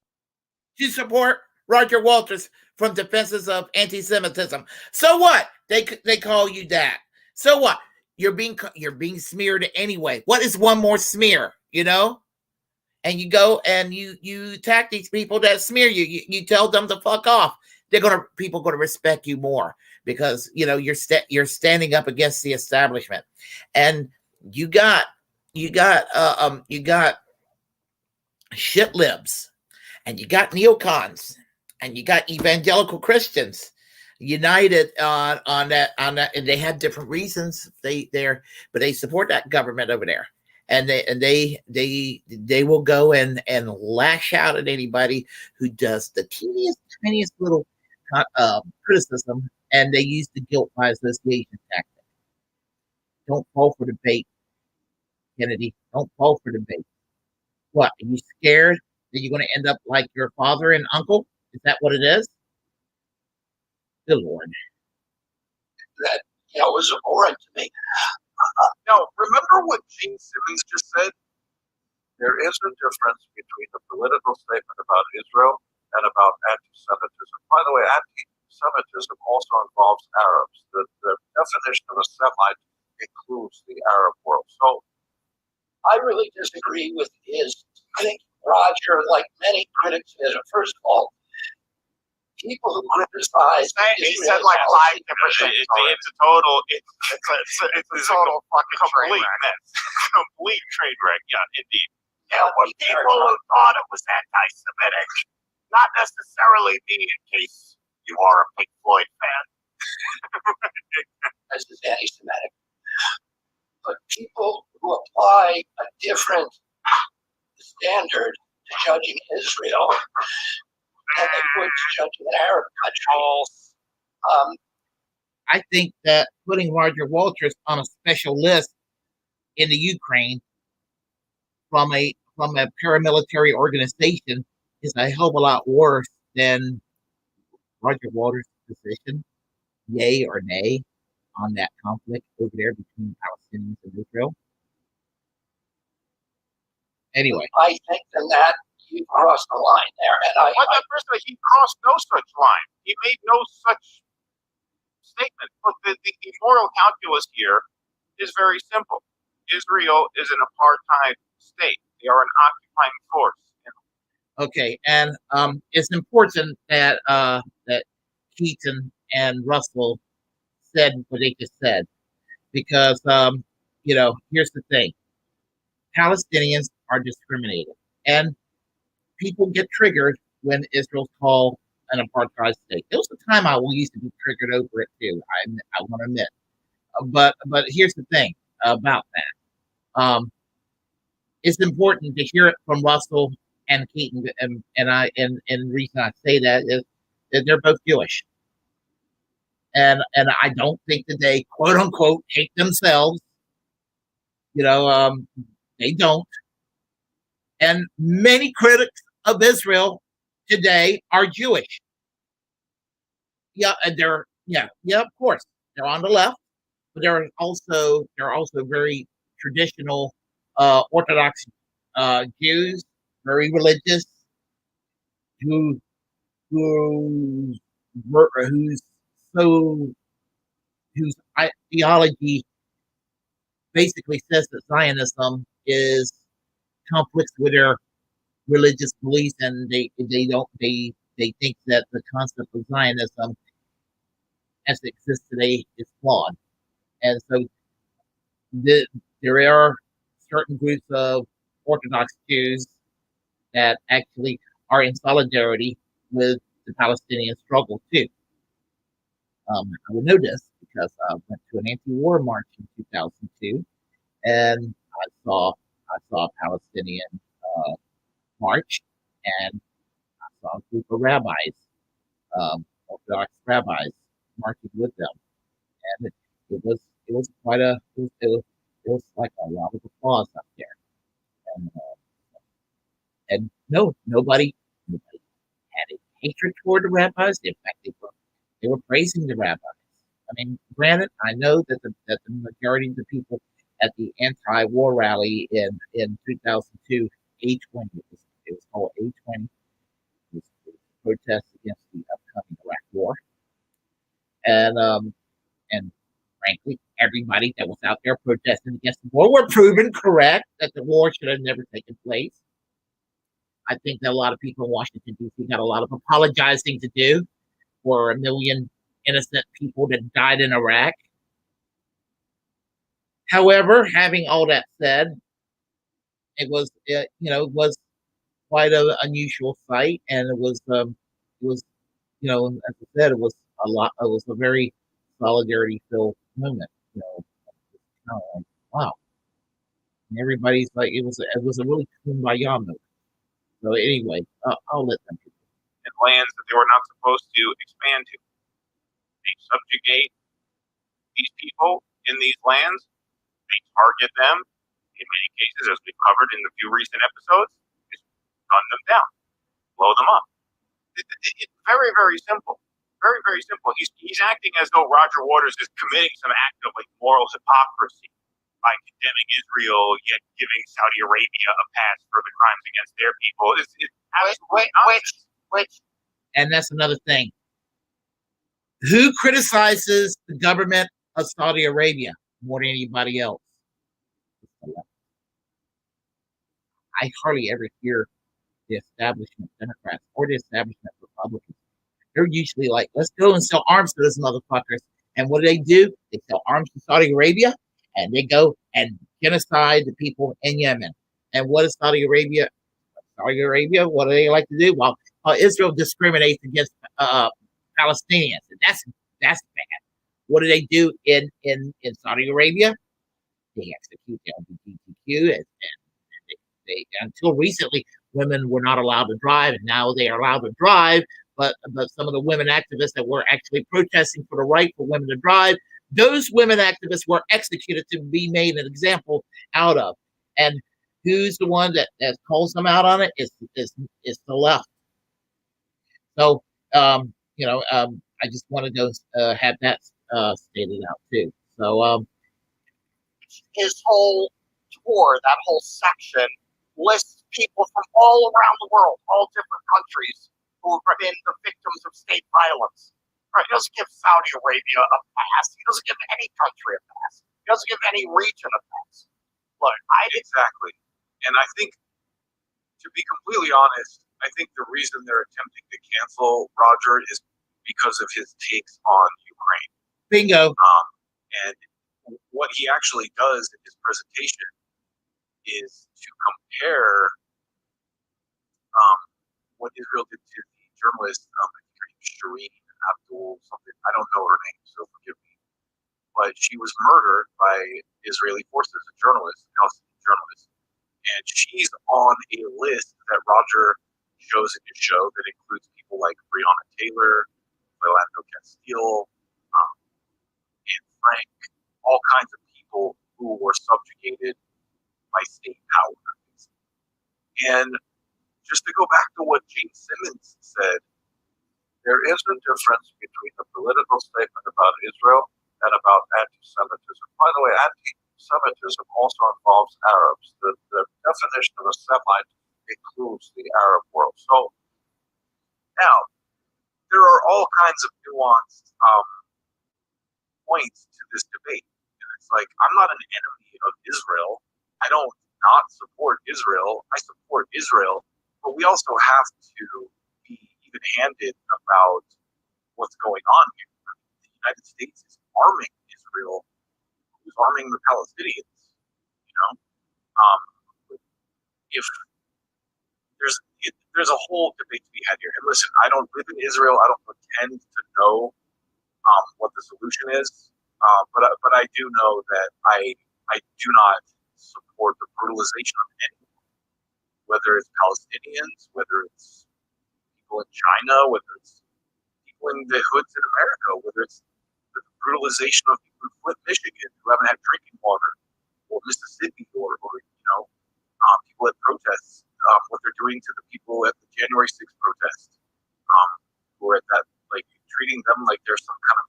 [SPEAKER 1] to support Roger Waters from defenses of anti-Semitism. So what? They call you that. So what? You're being smeared anyway. What is one more smear? And you go and you attack these people that smear you. You tell them to fuck off. People gonna respect you more because you're standing up against the establishment, and you got shit libs, and you got neocons, and you got evangelical Christians united on that, and they have different reasons. But they support that government over there, and they will go and lash out at anybody who does the tiniest little criticism, and they use the guilt by association tactic. Don't fall for the bait, Kennedy. Don't fall for the bait. What, are you scared that you're going to end up like your father and uncle? Is that what it is? Good Lord.
[SPEAKER 3] That was abhorrent to me.
[SPEAKER 6] Now, remember what Gene Simmons just said? There is a difference between the political statement about Israel and about anti-Semitism. By the way, anti-Semitism also involves Arabs. The definition of a Semite includes the Arab world. So
[SPEAKER 3] I really disagree with his. I think Roger, like many critics, did. First of all, people who criticize
[SPEAKER 8] he said like 5 different things.
[SPEAKER 7] It's a total fucking complete mess. Complete train wreck. Yeah, indeed.
[SPEAKER 8] Yeah, when people who thought it was anti-Semitic, not necessarily me, in case you are a Pink Floyd fan.
[SPEAKER 3] This is anti-Semitic. But people who apply a different standard to judging Israel than they would to judging an Arab country.
[SPEAKER 1] I think that putting Roger Waters on a special list in the Ukraine from a paramilitary organization is a hell of a lot worse than Roger Waters' position, yay or nay, on that conflict over there between Palestinians and Israel. Anyway,
[SPEAKER 3] I think that you crossed the line there, and
[SPEAKER 7] he crossed no such line. He made no such statement. But the moral calculus here is very simple. Israel is an apartheid state. They are an occupying force.
[SPEAKER 1] Okay, and it's important that that Keaton and Russell said what they just said, because here's the thing: Palestinians are discriminated, and people get triggered when Israel's called an apartheid state. There was a time I used to be triggered over it too. I want to admit, but here's the thing about that. It's important to hear it from Russell and Keaton, and the reason I say that is that they're both Jewish, and I don't think that they quote unquote hate themselves. They don't. And many critics of Israel today are Jewish. Yeah, and of course, they're on the left, but they're also very traditional Orthodox Jews, very religious, who whose so whose ideology basically says that Zionism is conflicts with their religious beliefs, and they think that the concept of Zionism as it exists today is flawed. And so there are certain groups of Orthodox Jews that actually are in solidarity with the Palestinian struggle too. I would know this because I went to an anti-war march in 2002, and I saw a Palestinian march, and I saw a group of rabbis, Orthodox rabbis, marching with them, and it was quite it was like a lot of applause up there, and no, nobody had a hatred toward the rabbis. In fact, they were praising the rabbis. I mean, granted, I know that the majority of the people at the anti-war rally in 2002, A20, it was called A20, it was a protest against the upcoming Iraq War, and frankly, everybody that was out there protesting against the war were proven correct that the war should have never taken place. I think that a lot of people in Washington, D.C. got a lot of apologizing to do for 1 million innocent people that died in Iraq. However, having all that said, it was quite an unusual sight, and it was as I said, it was a very solidarity filled moment. Kind of like, wow, and everybody's like, it was a really kumbaya moment. So anyway, I'll let them.
[SPEAKER 7] And lands that they were not supposed to expand to. They subjugate these people in these lands. They target them. In many cases, as we've covered in the few recent episodes, just gun them down, blow them up. It's very, very simple. Very, very simple. He's acting as though Roger Waters is committing some act of like moral hypocrisy by condemning Israel, yet giving Saudi Arabia a pass for the crimes against their people. It's
[SPEAKER 3] Which,
[SPEAKER 1] and that's another thing. Who criticizes the government of Saudi Arabia more than anybody else? I hardly ever hear the establishment Democrats or the establishment Republicans. They're usually like, let's go and sell arms to those motherfuckers. And what do? They sell arms to Saudi Arabia, and they go and genocide the people in Yemen. And what is Saudi Arabia? What do they like to do? Well, Israel discriminates against Palestinians, and that's bad. What do in Saudi Arabia? They execute the LGBTQ, and they until recently women were not allowed to drive, and now they are allowed to drive. But some of the women activists that were actually protesting for the right for women to drive, those women activists were executed to be made an example out of. And who's the one that calls them out on it? Is the left. So I just want to go have that stated out too. So
[SPEAKER 8] his whole tour, that whole section, lists people from all around the world, all different countries, who have been the victims of state violence. Right? He doesn't give Saudi Arabia a pass. He doesn't give any country a pass. He doesn't give any region a pass. Look,
[SPEAKER 4] exactly. And I think, to be completely honest, I think the reason they're attempting to cancel Roger is because of his takes on Ukraine.
[SPEAKER 1] Bingo.
[SPEAKER 4] And what he actually does in his presentation is to compare what Israel did to the journalist, Shireen Abdul something. I don't know her name, so forgive me. But she was murdered by Israeli forces, a journalist, a Palestinian journalist. And she's on a list that Roger shows in his show that includes people like Breonna Taylor, Philando Castile, Anne Frank, all kinds of people who were subjugated by state power. And just to go back to what Gene Simmons said, there is a difference between the political statement about Israel and about anti-Semitism. By the way, anti-Semitism also involves Arabs. The definition of a Semite includes the Arab world. So now, there are all kinds of nuanced points to this debate. And it's like, I'm not an enemy of Israel. I don't not support Israel. I support Israel. But we also have to be even-handed about what's going on here. The United States is arming Israel, who's arming the Palestinians. You know, if there's a whole debate to be had here. And listen, I don't live in Israel. I don't pretend to know what the solution is. But I do know that I do not support the brutalization of anyone, whether it's Palestinians, whether it's people in China, whether it's people in the hoods in America, whether it's the brutalization of people in Flint, Michigan, who haven't had drinking water, or Mississippi, or people at protests, what they're doing to the people at the January 6th protest, who are at that, like, treating them like they're some kind of,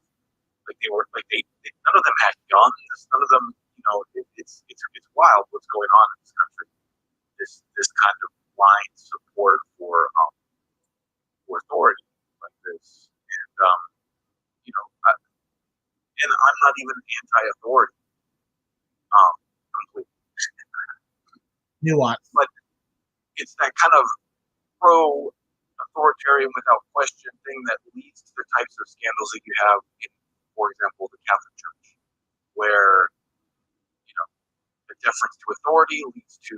[SPEAKER 4] like they were, like they none of them had guns, none of them, you know, it's wild what's going on in this country. This kind of blind support for authority like this, and you know, and I'm not even anti-authority, completely.
[SPEAKER 1] Nuance,
[SPEAKER 4] but it's that kind of pro-authoritarian without question thing that leads to the types of scandals that you have in, for example, the Catholic Church, where, you know, the deference to authority leads to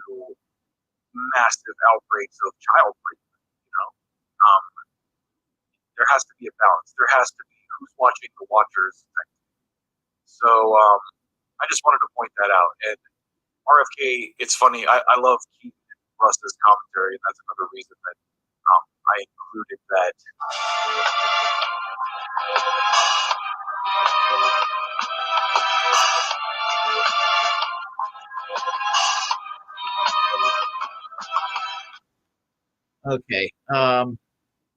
[SPEAKER 4] massive outbreaks of child rape. You know, there has to be a balance. There has to be who's watching the watchers. So I just wanted to point that out. And RFK, it's funny. I love Keith and Russ's commentary, and that's another reason that I included that.
[SPEAKER 1] okay.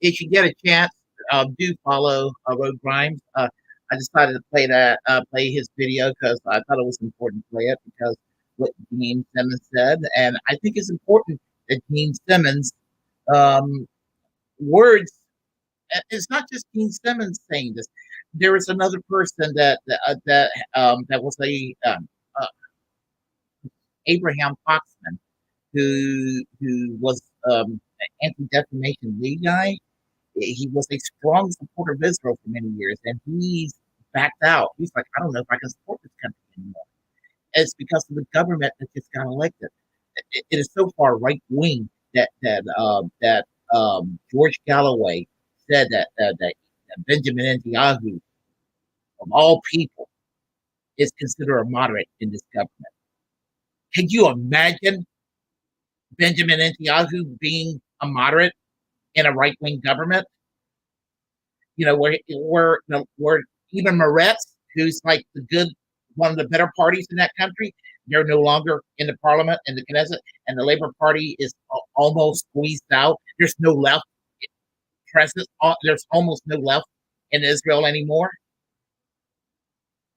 [SPEAKER 1] If you get a chance, do follow Road Grimes. I decided to play his video because I thought it was important to play it because what Gene Simmons said, and I think it's important that Gene Simmons words. It's not just Gene Simmons saying this. There was another person that was Abraham Foxman, who was anti-defamation league guy. He was a strong supporter of Israel for many years, and he's backed out. He's like, I don't know if I can support this country anymore. It's because of the government that just got elected. It is so far right wing that George Galloway said that Benjamin Netanyahu, of all people, is considered a moderate in this government. Can you imagine Benjamin Netanyahu being a moderate in a right wing government? You know, where even Moretz, who's like one of the better parties in that country, they're no longer in the parliament and the Knesset, and the Labor Party is almost squeezed out. There's no left presence. There's almost no left in Israel anymore.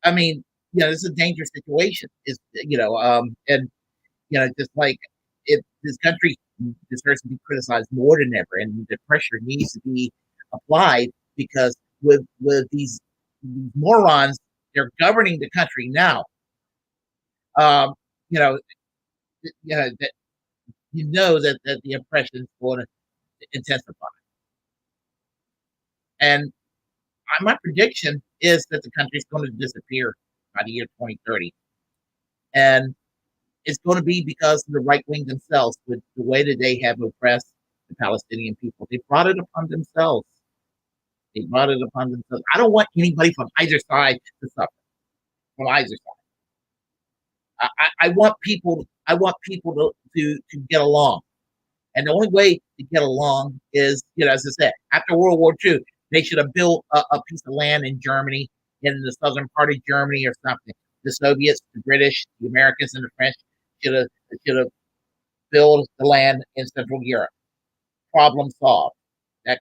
[SPEAKER 1] I mean, you know, this is a dangerous situation. And you know, just like this country deserves to be criticized more than ever, and the pressure needs to be applied because with these morons, they're governing the country now. That the oppression is going to intensify. And my prediction is that the country is going to disappear by the year 2030. And it's going to be because of the right wing themselves, with the way that they have oppressed the Palestinian people. They brought it upon themselves. They brought it upon themselves. I don't want anybody from either side to suffer. From either side, I want people. I want people to get along, and the only way to get along is, as I said, after World War II, they should have built a piece of land in Germany, in the southern part of Germany or something. The Soviets, the British, the Americans, and the French should have built the land in Central Europe. Problem solved. That's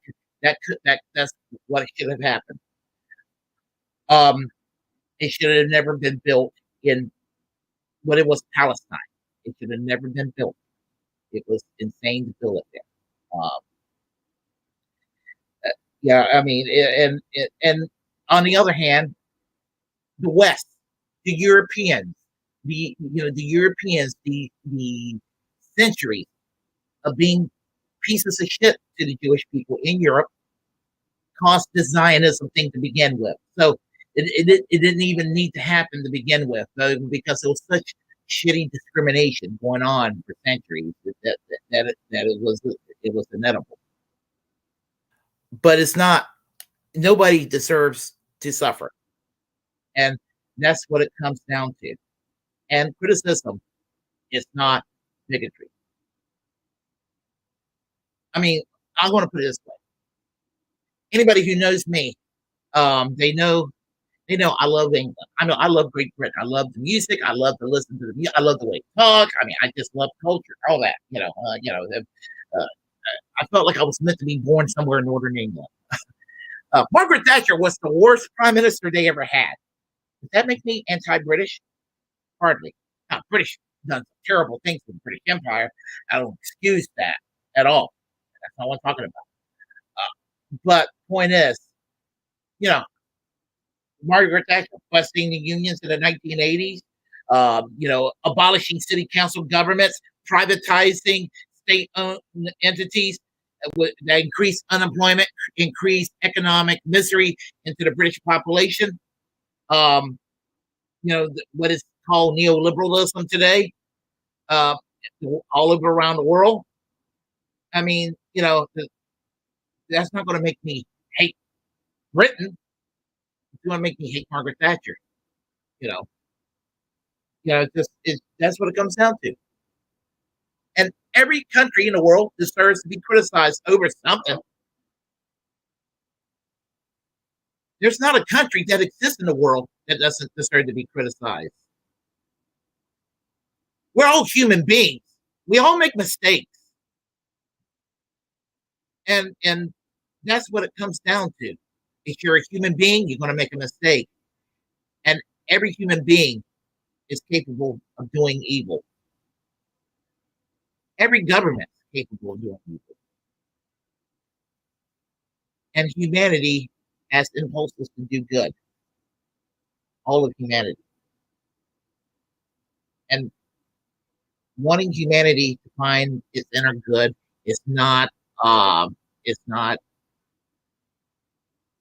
[SPEAKER 1] what should have happened. It should have never been built in what it was, Palestine. It should have never been built. It was insane to build it there. Yeah, I mean, and on the other hand, the West, the Europeans, the Europeans, the centuries of being pieces of shit to the Jewish people in Europe caused the Zionism thing to begin with. So it didn't even need to happen to begin with, because there was such shitty discrimination going on for centuries that it was inevitable. But it's not. Nobody deserves to suffer, and that's what it comes down to. And criticism is not bigotry. I mean, I'm going to put it this way. Anybody who knows me, they know I love England. I love Great Britain. I love the music. I love to listen to the music. I love the way they talk. I mean, I just love culture, all that. I felt like I was meant to be born somewhere in northern England. Margaret Thatcher was the worst prime minister they ever had. Does that make me anti-British? Hardly. Now, British done some terrible things to the British Empire. I don't excuse that at all. That's not what I'm talking about. But point is, Margaret Thatcher busting the unions in the 1980s, abolishing city council governments, privatizing state-owned entities that increased unemployment, increased economic misery into the British population. What is called neoliberalism today, all over around the world. I mean, that's not going to make me hate Britain. It's going to make me hate Margaret Thatcher. That's what it comes down to. And every country in the world deserves to be criticized over something. There's not a country that exists in the world that doesn't deserve to be criticized. We're all human beings. We all make mistakes. And that's what it comes down to. If you're a human being, you're going to make a mistake. And every human being is capable of doing evil. Every government is capable of doing evil. And humanity has impulses to do good. All of humanity. And wanting humanity to find its inner good is not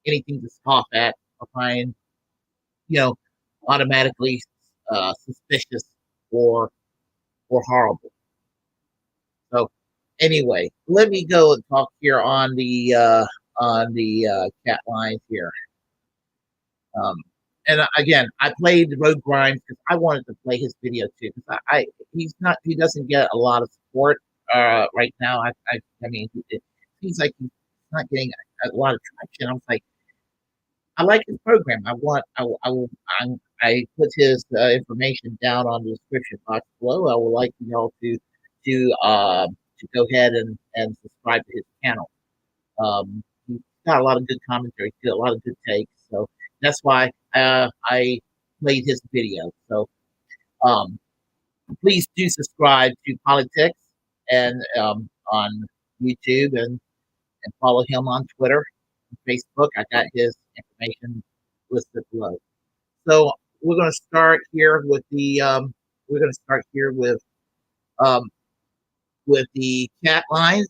[SPEAKER 1] anything to scoff at or find, automatically suspicious or horrible. So anyway, let me go and talk here on the chat lines here. And again, I played the Road Grind because I wanted to play his video too. Because he doesn't get a lot of support right now. I mean, it seems like he's not getting a lot of traction. I was like, I like his program. I put his information down on the description box below. I would like y'all to go ahead and subscribe to his channel. He's got a lot of good commentary, a lot of good takes. So that's why I played his video. So please do subscribe to Politics and on YouTube and follow him on Twitter and Facebook. I got his information listed below. So we're going to start here with the chat lines.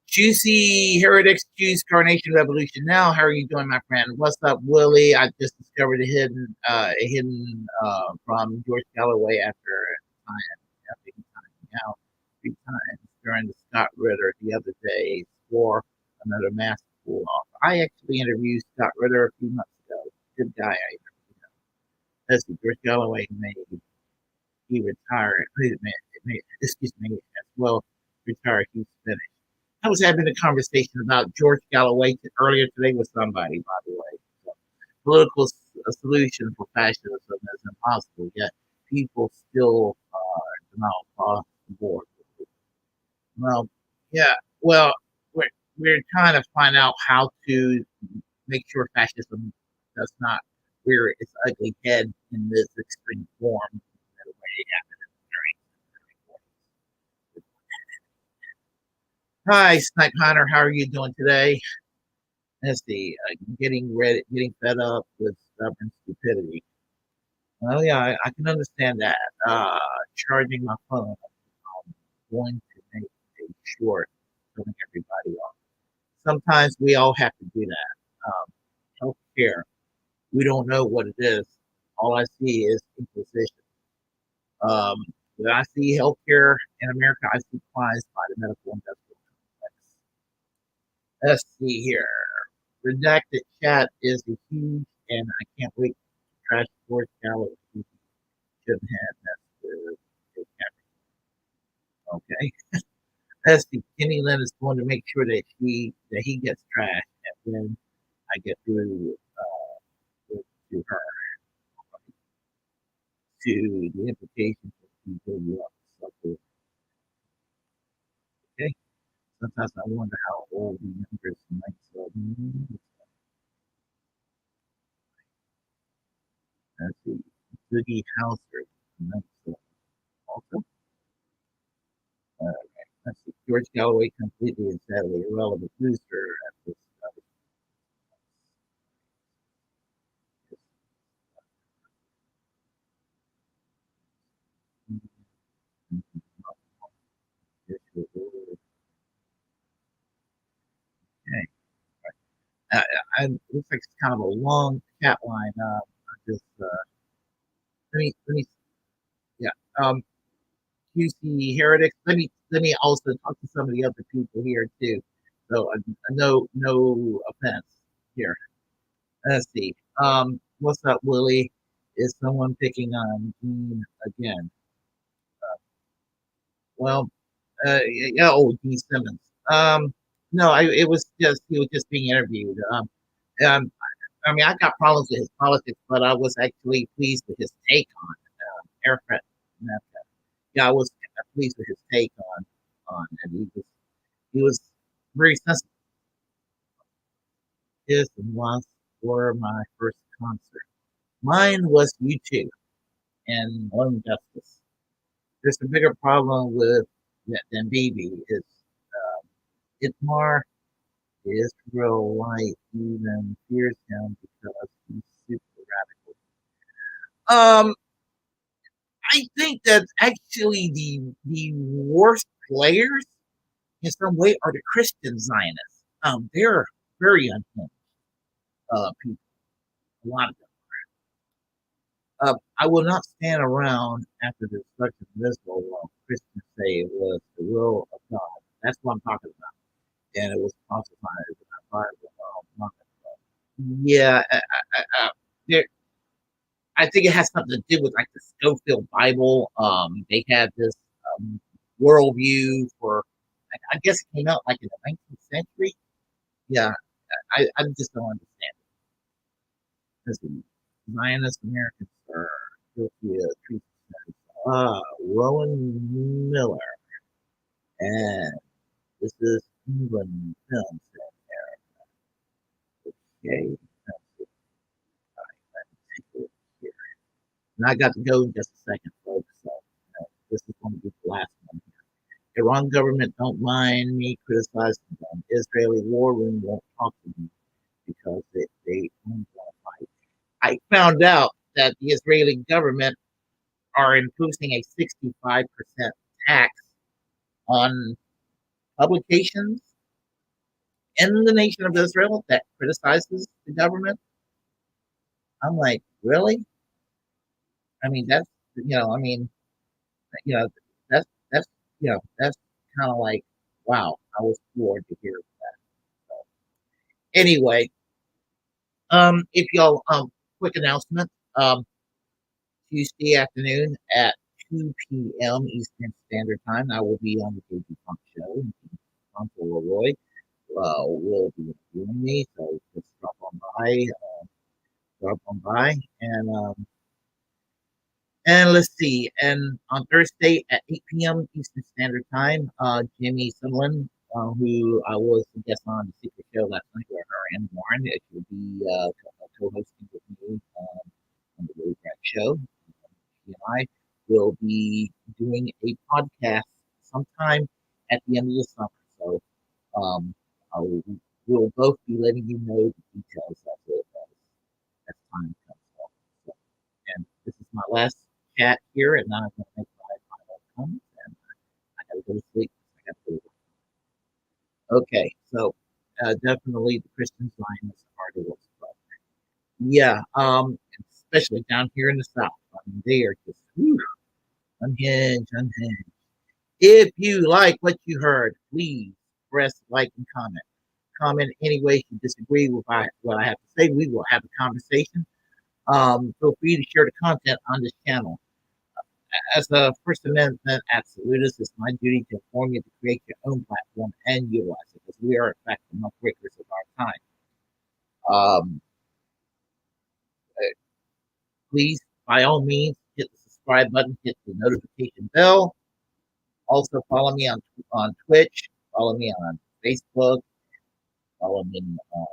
[SPEAKER 1] Juicy Heretics, Jews, Carnation Revolution. Now, how are you doing, my friend? What's up, Willie? I just discovered a hidden from George Galloway after time. Now, 3 times during the Scott Ritter the other day. before another mask pulled off. I actually interviewed Scott Ritter a few months ago. Good guy. That's the George Galloway he retired. Excuse me, as well retired. He's finished. I was having a conversation about George Galloway earlier today with somebody, by the way. So, political solution for fascism is impossible, yet people still deny across the board. Well, yeah, well, we're trying to find out how to make sure fascism does not rear its ugly head in this extreme form the way it happened in the 30s. Hi, Snipe Hunter. How are you doing today? Let's see. Getting fed up with stubborn stupidity. Well, yeah, I can understand that. Charging my phone. I'm going to make a short, telling everybody off. Sometimes we all have to do that. Healthcare. We don't know what it is. All I see is inquisition. When I see healthcare in America, I see crimes by the medical industrial complex. Let's see here. Redacted chat is a huge, and I can't wait to trash George Galloway. Shouldn't have. That's the okay. Let's see. Kenny Lynn is going to make sure that he gets trashed, and then I get through to her to the implications of people. Okay. Sometimes I wonder how old the members might be. Let's see. Ziggy Hauser. Also. Right. Let's see. George Galloway completely and sadly irrelevant booster at this. Okay. I looks like it's kind of a long cat line. Just let me yeah. QC heretics. Let me also talk to some of the other people here too. So no offense here. Let's see. What's up, Willie? Is someone picking on Gene again? Well, yeah. Oh, Jimi Simmons. No, it was just he was just being interviewed. Um, I mean, I got problems with his politics, but I was actually pleased with his take on aircraft. Yeah, I was pleased with his take on, and he was very sensitive. This was for my first concert. Mine was U2 and Lone Justice. There's a bigger problem with that than Baby is Itmar is real light even fears him because he's super radical. I think that actually the worst players in some way are the Christian Zionists. They're very unhinged people. A lot of them. I will not stand around after the destruction of Israel while Christians say it was the will of God. That's what I'm talking about. And it was falsified by the yeah, there, I think it has something to do with like the Schofield Bible. They had this worldview for, I guess it came out like in the 19th century. Yeah, I just don't understand it. Because the Zionist Americans are guilty of treason. Rowan Miller. And this is England Films in America. Okay. And I got to go in just a second, folks. So this is going to be the last one. Iran government don't mind me criticizing them. Israeli war room won't talk to me because they don't want to fight. I found out that the Israeli government are imposing a 65% tax on publications in the nation of Israel that criticizes the government. I'm like, really? I mean, that's I mean, that's that's that's kind of like, wow. I was floored to hear that. Anyway, if y'all, quick announcement, Tuesday afternoon at 2 p.m. Eastern Standard Time, I will be on the JG Funk Show. Uncle Leroy will be interviewing me, so just drop on by, and let's see. And on Thursday at 8 p.m. Eastern Standard Time, Jimi Sunderland, who I was a guest on the Secret Show last night with her and Warren, it will be co-hosting with me on the Really Brad Show. She and I will be doing a podcast sometime at the end of the summer. So we'll both be letting you know the details of it as time comes up. So, and this is my last chat here, and now I'm going to make my final comments, and I got to go to sleep. I got to go. Okay, so definitely the Christian Zionists are the worst problem. Yeah, especially down here in the South. I mean, they are just unhinged. If you like what you heard, please press like and comment. Comment any way you disagree with what I have to say. We will have a conversation. Feel free to share the content on this channel. As a First Amendment absolutist, it's my duty to inform you to create your own platform and utilize it, because we are, in fact, the muckrakers of our time. Please, by all means, hit the subscribe button, hit the notification bell. Also, follow me on Twitch, follow me on Facebook, follow me on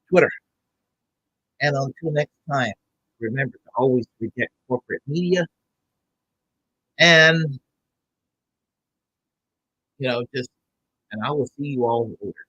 [SPEAKER 1] Twitter. And until next time, remember to always reject corporate media. And, and I will see you all later.